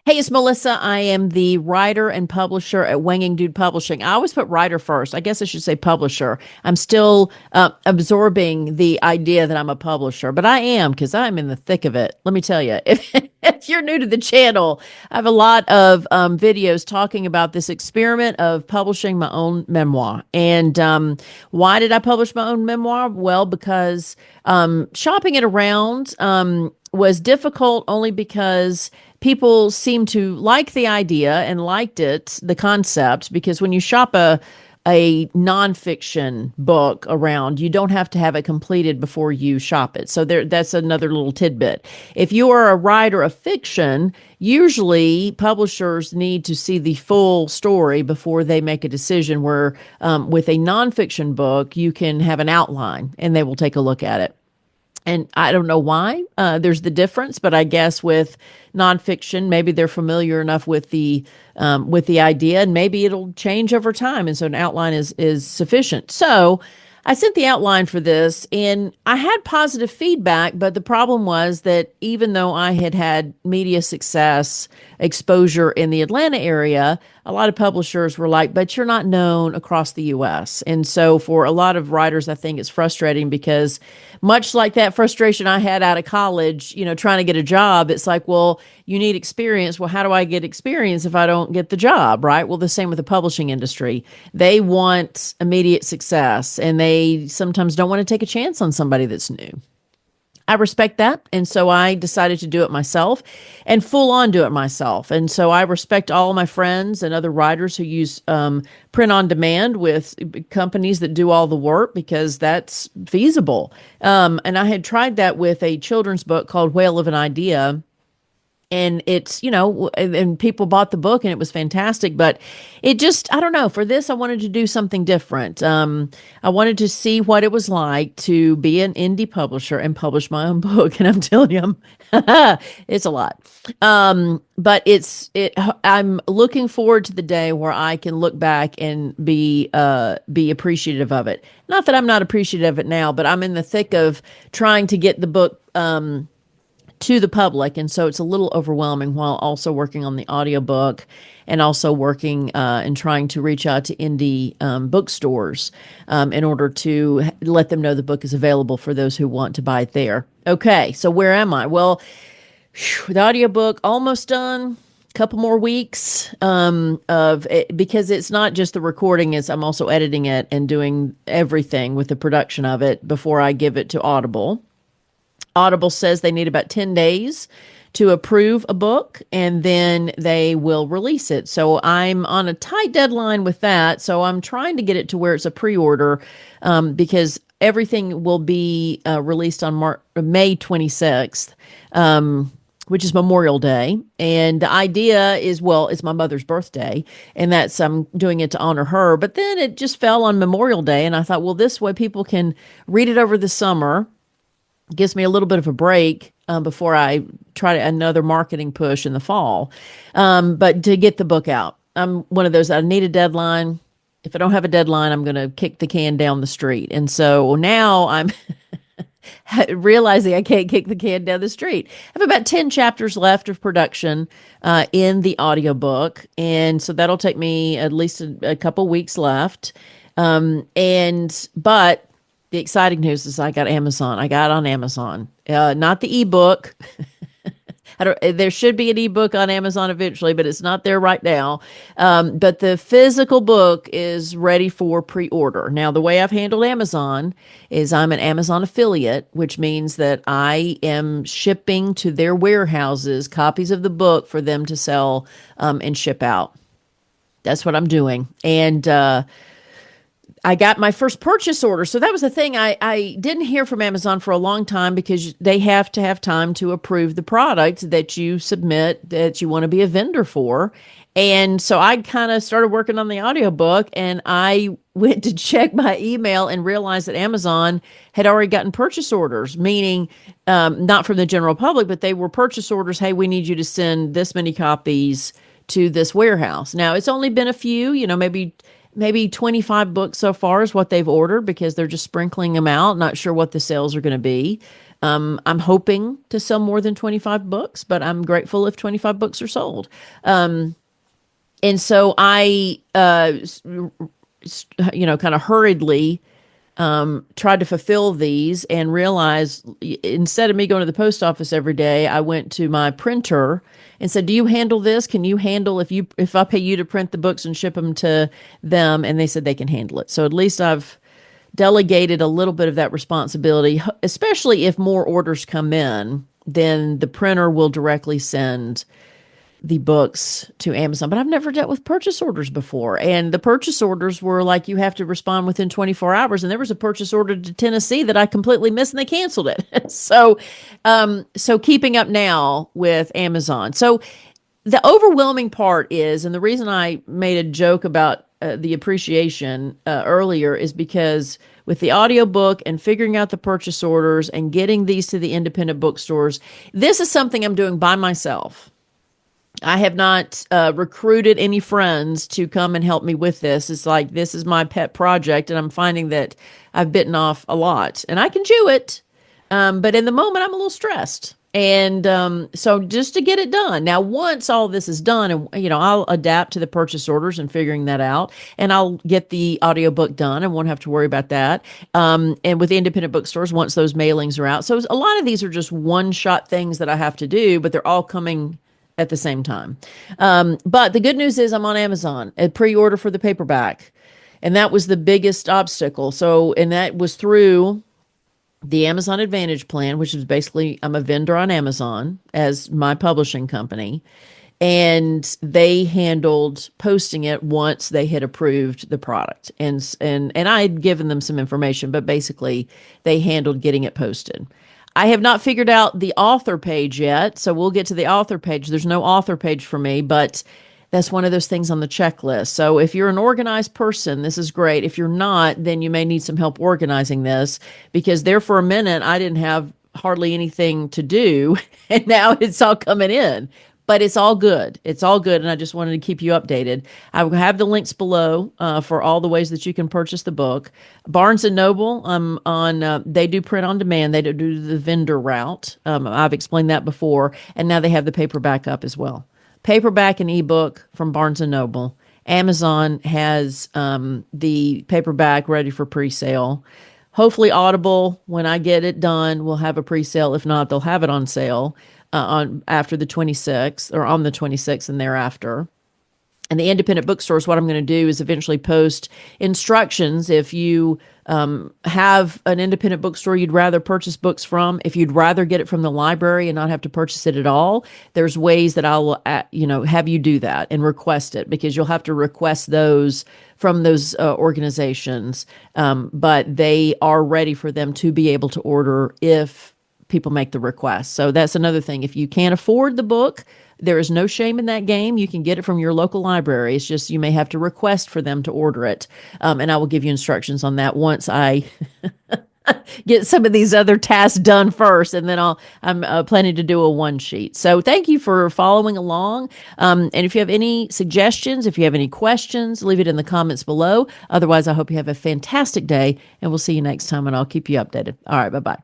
Hey, it's Melissa. I am the writer and publisher at Wanging Dude Publishing. I always put writer first. I guess I should say publisher. I'm still absorbing the idea that I'm a publisher, but I am because I'm in the thick of it. Let me tell you, if you're new to the channel, I have a lot of videos talking about this experiment of publishing my own memoir. And why did I publish my own memoir? Well, because shopping it around was difficult only because people seem to like the idea and liked it, the concept, because when you shop a nonfiction book around, you don't have to have it completed before you shop it. So that's another little tidbit. If you are a writer of fiction, usually publishers need to see the full story before they make a decision. Where with a nonfiction book, you can have an outline and they will take a look at it. And I don't know why there's the difference, but I guess with nonfiction, maybe they're familiar enough with the idea, and maybe it'll change over time, and so an outline is sufficient. So I sent the outline for this, and I had positive feedback, but the problem was that even though I had had media success exposure in the Atlanta area, a lot of publishers were like, but you're not known across the US. And so for a lot of writers, I think it's frustrating because much like that frustration I had out of college, trying to get a job, it's like, well, you need experience. Well, how do I get experience if I don't get the job, right? Well, the same with the publishing industry. They want immediate success and they sometimes don't want to take a chance on somebody that's new. I respect that. And so I decided to do it myself and full on do it myself. And so I respect all my friends and other writers who use print on demand with companies that do all the work because that's feasible. And I had tried that with a children's book called Whale of an Idea, and it's and people bought the book and it was fantastic, but it just, I don't know, for this I wanted to do something different. I wanted to see what it was like to be an indie publisher and publish my own book, and I'm telling you, it's a lot. But I'm looking forward to the day where I can look back and be appreciative of it. Not that I'm not appreciative of it now, but I'm in the thick of trying to get the book to the public, and so it's a little overwhelming while also working on the audiobook and also working and trying to reach out to indie bookstores in order to let them know the book is available for those who want to buy it there. Okay, so where am I? Well, the audiobook almost done. Couple more weeks of it, because it's not just the recording, is I'm also editing it and doing everything with the production of it before I give it to Audible. Audible says they need about 10 days to approve a book and then they will release it. So I'm on a tight deadline with that. So I'm trying to get it to where it's a pre-order because everything will be released on May 26th. Which is Memorial Day. And the idea is, well, it's my mother's birthday, and that's I'm doing it to honor her. But then it just fell on Memorial Day, and I thought, well, this way people can read it over the summer. Gives me a little bit of a break before I try another marketing push in the fall. But to get the book out, I'm one of those, I need a deadline. If I don't have a deadline, I'm going to kick the can down the street. And so now I'm realizing I can't kick the can down the street. I have about 10 chapters left of production in the audiobook. And so that'll take me at least a couple weeks left. But the exciting news is I got Amazon. I got on Amazon, not the ebook. There should be an ebook on Amazon eventually, but it's not there right now. But the physical book is ready for pre-order. Now, the way I've handled Amazon is I'm an Amazon affiliate, which means that I am shipping to their warehouses copies of the book for them to sell and ship out. That's what I'm doing. And I got my first purchase order. So that was the thing. I didn't hear from Amazon for a long time because they have to have time to approve the product that you submit that you want to be a vendor for. And so I kind of started working on the audiobook, and I went to check my email and realized that Amazon had already gotten purchase orders, meaning not from the general public, but they were purchase orders. Hey, we need you to send this many copies to this warehouse. Now, it's only been a few, maybe 25 books so far is what they've ordered because they're just sprinkling them out. Not sure what the sales are going to be. I'm hoping to sell more than 25 books, but I'm grateful if 25 books are sold. And so I, kind of hurriedly tried to fulfill these and realized instead of me going to the post office every day, I went to my printer and said, "Do you handle this? Can you handle if I pay you to print the books and ship them to them?" And they said they can handle it. So at least I've delegated a little bit of that responsibility, especially if more orders come in, then the printer will directly send the books to Amazon. But I've never dealt with purchase orders before. And the purchase orders were like you have to respond within 24 hours. And there was a purchase order to Tennessee that I completely missed and they canceled it. So keeping up now with Amazon. So the overwhelming part is, and the reason I made a joke about the appreciation earlier is because with the audiobook and figuring out the purchase orders and getting these to the independent bookstores, this is something I'm doing by myself. I have not recruited any friends to come and help me with this. It's like this is my pet project, and I'm finding that I've bitten off a lot, and I can chew it. But in the moment, I'm a little stressed. And so just to get it done. Now, once all this is done, and I'll adapt to the purchase orders and figuring that out, and I'll get the audiobook done and won't have to worry about that. And with the independent bookstores, once those mailings are out. So a lot of these are just one-shot things that I have to do, but they're all coming at the same time. But the good news is I'm on Amazon at pre-order for the paperback. And that was the biggest obstacle. And that was through the Amazon Advantage plan, which is basically I'm a vendor on Amazon as my publishing company. And they handled posting it once they had approved the product. And I had given them some information, but basically they handled getting it posted. I have not figured out the author page yet, so we'll get to the author page. There's no author page for me, but that's one of those things on the checklist. So if you're an organized person, this is great. If you're not, then you may need some help organizing this because there for a minute, I didn't have hardly anything to do, and now it's all coming in. But it's all good. It's all good, and I just wanted to keep you updated. I will have the links below for all the ways that you can purchase the book. Barnes & Noble, they do print on demand. They do the vendor route. I've explained that before, and now they have the paperback up as well. Paperback and ebook from Barnes & Noble. Amazon has the paperback ready for pre-sale. Hopefully Audible, when I get it done, will have a pre-sale. If not, they'll have it on sale. After the 26th or on the 26th and thereafter. And the independent bookstores, what I'm going to do is eventually post instructions. If you have an independent bookstore you'd rather purchase books from, if you'd rather get it from the library and not have to purchase it at all, there's ways that I will, have you do that and request it because you'll have to request those from those organizations. But they are ready for them to be able to order if people make the request. So that's another thing. If you can't afford the book, there is no shame in that game. You can get it from your local library. It's just you may have to request for them to order it. And I will give you instructions on that once I get some of these other tasks done first. And then I'm planning to do a one sheet. So thank you for following along. And if you have any suggestions, if you have any questions, leave it in the comments below. Otherwise, I hope you have a fantastic day and we'll see you next time and I'll keep you updated. All right. Bye-bye.